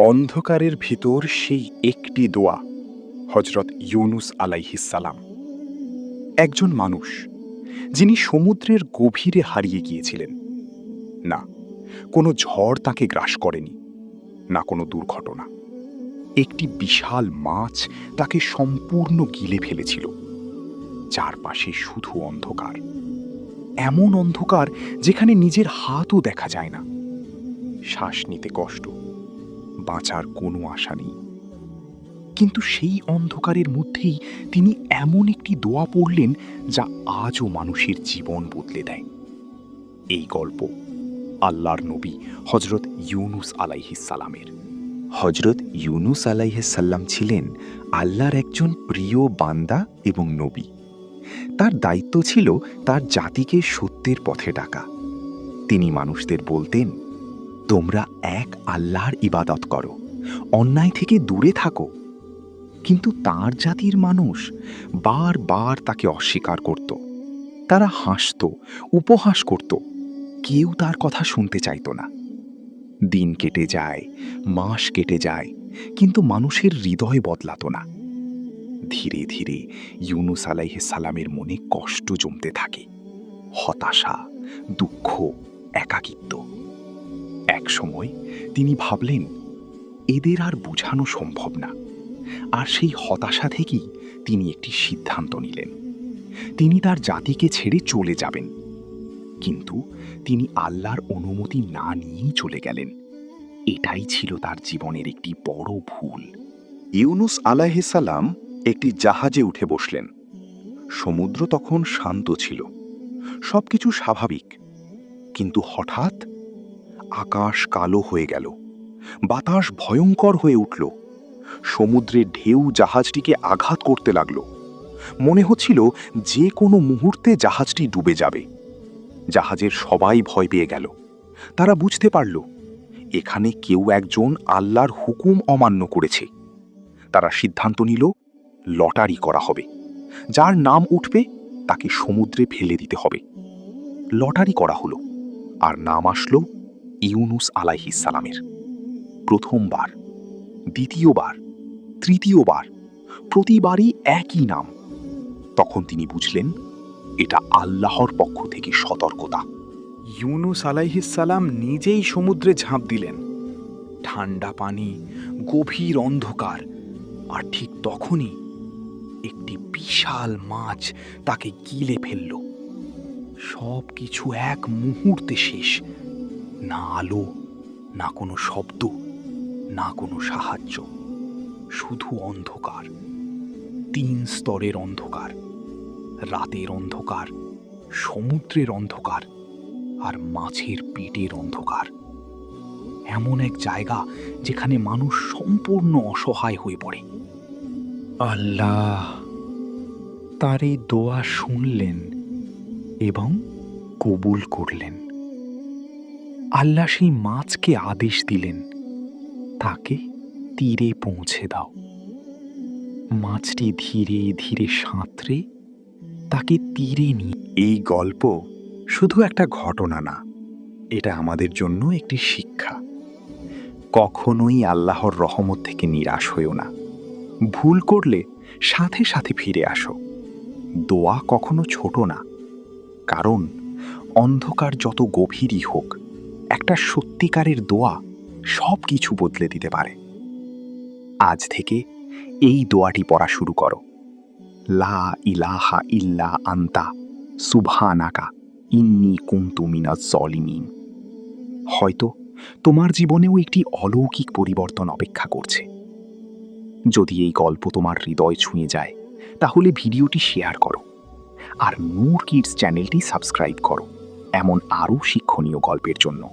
অন্ধকারের ভিতর সেই একটি দোয়া, হজরত ইউনুস আলাইহিসসালাম। একজন মানুষ যিনি সমুদ্রের গভীরে হারিয়ে গিয়েছিলেন। না, কোনো ঝড় তাকে গ্রাস করেনি, না কোনো দুর্ঘটনা। একটি বিশাল মাছ তাকে সম্পূর্ণ গিলে ফেলেছিল। চারপাশে শুধু অন্ধকার, এমন অন্ধকার যেখানে নিজের হাতও দেখা যায় না। শ্বাস নিতে কষ্ট, বাঁচার কোনো আশা নেই। কিন্তু সেই অন্ধকারের মধ্যেই তিনি এমন একটি দোয়া পড়লেন যা আজও মানুষের জীবন বদলে দেয়। এই গল্প আল্লাহর নবী হজরত ইউনুস আলাইহিসসালামের। হজরত ইউনুস আলাইহিসসাল্লাম ছিলেন আল্লাহর একজন প্রিয় বান্দা এবং নবী। তার দায়িত্ব ছিল তার জাতিকে সত্যের পথে ডাকা। তিনি মানুষদের বলতেন, তোমরা এক আল্লাহর ইবাদত করো, অন্যায় থেকে দূরে থাকো। কিন্তু তার জাতির মানুষ বারবার তাকে অস্বীকার করত। তারা হাসত, উপহাস করত, কেউ তার কথা শুনতে চাইত না। দিন কেটে যায়, মাস কেটে যায়, কিন্তু মানুষের হৃদয় বদলাতো না। ধীরে ধীরে ইউনুস আলাইহিসসালামের মনে কষ্ট জমতে থাকে, হতাশা, দুঃখ, একাকিত্ব। এক সময় তিনি ভাবলেন, এদের আর বোঝানো সম্ভব না। আর সেই হতাশা থেকেই তিনি একটি সিদ্ধান্ত নিলেন। তিনি তার জাতিকে ছেড়ে চলে যাবেন। কিন্তু তিনি আল্লাহর অনুমতি না নিয়েই চলে গেলেন। এটাই ছিল তার জীবনের একটি বড় ভুল। ইউনুস আলাইহিসসালাম একটি জাহাজে উঠে বসলেন। সমুদ্র তখন শান্ত ছিল, সবকিছু স্বাভাবিক। কিন্তু হঠাৎ আকাশ কালো হয়ে গেল, বাতাস ভয়ঙ্কর হয়ে উঠল। সমুদ্রের ঢেউ জাহাজটিকে আঘাত করতে লাগল। মনে হচ্ছিল যে কোনো মুহূর্তে জাহাজটি ডুবে যাবে। জাহাজের সবাই ভয় পেয়ে গেল। তারা বুঝতে পারল, এখানে কেউ একজন আল্লাহর হুকুম অমান্য করেছে। তারা সিদ্ধান্ত নিল, লটারি করা হবে। যার নাম উঠবে তাকে সমুদ্রে ফেলে দিতে হবে। লটারি করা হলো, আর নাম আসলো ইউনুস আলাইহিসসালামের। প্রথমবার, দ্বিতীয়বার, তৃতীয়বার, প্রতিবারই একই নাম। তখন তিনি বুঝলেন, এটা আল্লাহর পক্ষ থেকে সতর্কতা। ইউনুস আলাইহিসসালাম নিজেই সমুদ্রে ঝাঁপ দিলেন। ঠান্ডা পানি, গভীর অন্ধকার, আর ঠিক তখনই একটি বিশাল মাছ তাকে গিলে ফেলল। সব কিছু এক মুহূর্তে শেষ। না আলো, না কোনো শব্দ, না কোনো সাহায্য, শুধু অন্ধকার। 3 স্তরের অন্ধকার, রাতের অন্ধকার, সমুদ্রের অন্ধকার, আর মাছের পেটের অন্ধকার। এমন এক জায়গা যেখানে মানুষ সম্পূর্ণ অসহায় হয়ে পড়ে। আল্লাহ তার এই দোয়া শুনলেন এবং কবুল করলেন। আল্লাহ সেই মাছকে আদেশ দিলেন, তাকে তীরে পৌঁছে দাও। মাছটি ধীরে ধীরে সাঁতরে তাকে তীরে নিয়ে। এই গল্প শুধু একটা ঘটনা না, এটা আমাদের জন্য একটি শিক্ষা। কখনোই আল্লাহর রহমত থেকে নিরাশ হইও না। ভুল করলে সাথে সাথে ফিরে আসো। দোয়া কখনো ছোট না, কারণ অন্ধকার যত গভীরই হোক, একটা সত্যিকারের দোয়া সব কিছু বদলে দিতে পারে। আজ থেকে এই দোয়াটি পড়া শুরু করো। লা ইলাহা ইল্লা আন্তা সুবহানাকা ইন্নী কুনতু মিনাজ জালিমিন। হয়তো তোমার জীবনেও একটি অলৌকিক পরিবর্তন অপেক্ষা করছে। যদি এই গল্প তোমার হৃদয় ছুঁয়ে যায়, তাহলে ভিডিওটি শেয়ার করো, আর নূর কিডস চ্যানেলটি সাবস্ক্রাইব করো এমন আরও শিক্ষণীয় গল্পের জন্য।